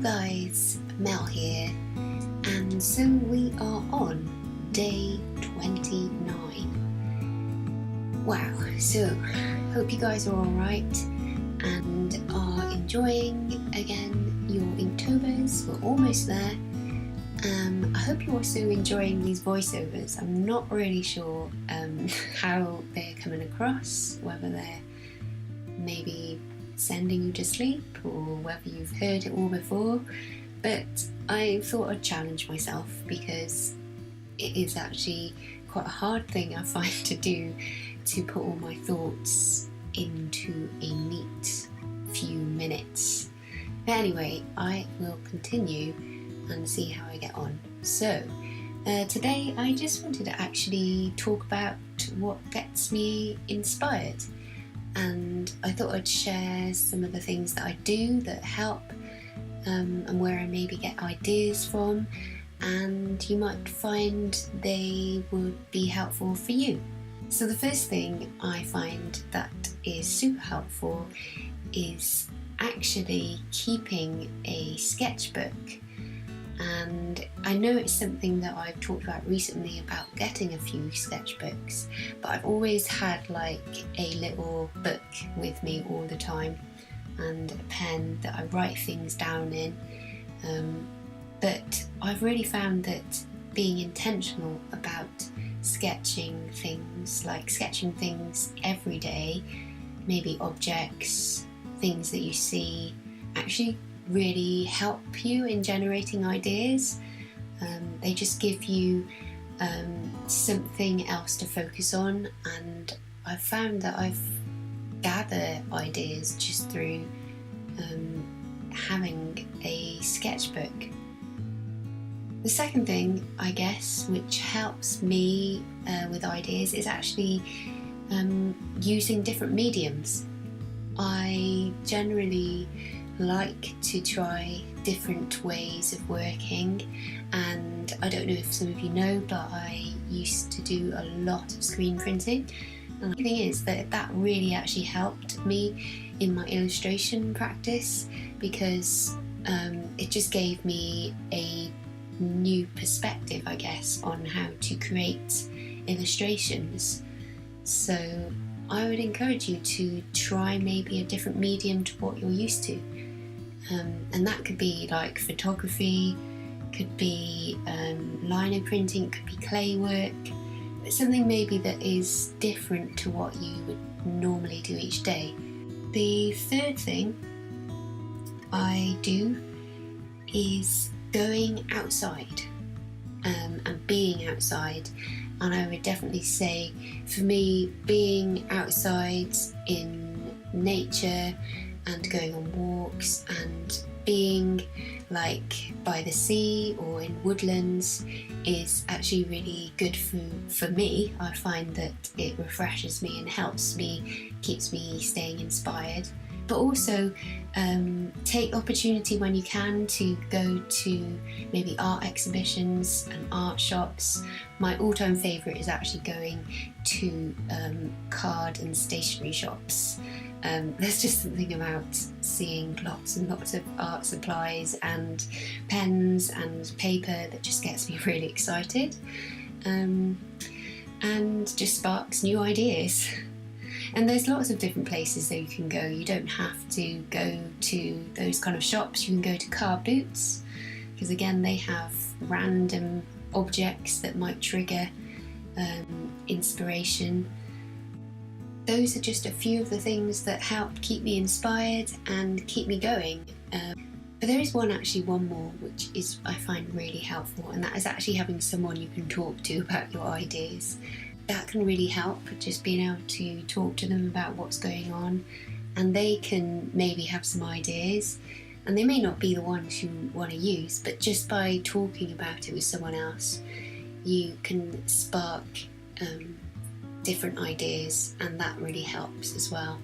guys, Mel here, and so we are on day 29. Wow, so hope you guys are alright and are enjoying again your Inktober's. We're almost there. I hope you're also enjoying these voiceovers. I'm not really sure how they're coming across, whether they're maybe sending you to sleep or whether you've heard it all before, but I thought I'd challenge myself because it is actually quite a hard thing I find to do, to put all my thoughts into a neat few minutes. But anyway, I will continue and see how I get on. So today I just wanted to actually talk about what gets me inspired, and I thought I'd share some of the things that I do that help and where I maybe get ideas from, and you might find they would be helpful for you. So the first thing I find that is super helpful is actually keeping a sketchbook. And I know it's something that I've talked about recently about getting a few sketchbooks, but I've always had like a little book with me all the time and a pen that I write things down in. But I've really found that being intentional about sketching things, like sketching things every day, maybe objects, things that you see, actually really help you in generating ideas. They just give you something else to focus on, and I've found that I've gathered ideas just through having a sketchbook. The second thing, I guess, which helps me with ideas is actually using different mediums. I generally like to try different ways of working, and I don't know if some of you know, but I used to do a lot of screen printing, and the thing is that really actually helped me in my illustration practice, because it just gave me a new perspective, I guess, on how to create illustrations. So I would encourage you to try maybe a different medium to what you're used to. And that could be like photography, could be lino printing, could be clay work, but something maybe that is different to what you would normally do each day. The third thing I do is going outside and being outside. And I would definitely say, for me, being outside in nature and going on walks and being like by the sea or in woodlands is actually really good for me. I find that it refreshes me and helps me, keeps me staying inspired. But also take opportunity when you can to go to maybe art exhibitions and art shops. My all-time favourite is actually going to card and stationery shops. There's just something about seeing lots and lots of art supplies and pens and paper that just gets me really excited, and just sparks new ideas. And there's lots of different places that you can go. You don't have to go to those kind of shops. You can go to car boots, because again they have random objects that might trigger inspiration. Those are just a few of the things that help keep me inspired and keep me going. But there is one more which is I find really helpful, and that is actually having someone you can talk to about your ideas. That can really help, just being able to talk to them about what's going on, and they can maybe have some ideas, and they may not be the ones you want to use, but just by talking about it with someone else, you can spark different ideas, and that really helps as well.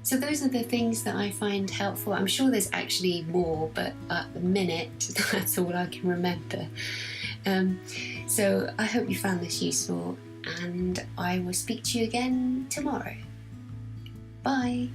So those are the things that I find helpful. I'm sure there's actually more, but at the minute that's all I can remember. So I hope you found this useful, and I will speak to you again tomorrow. Bye!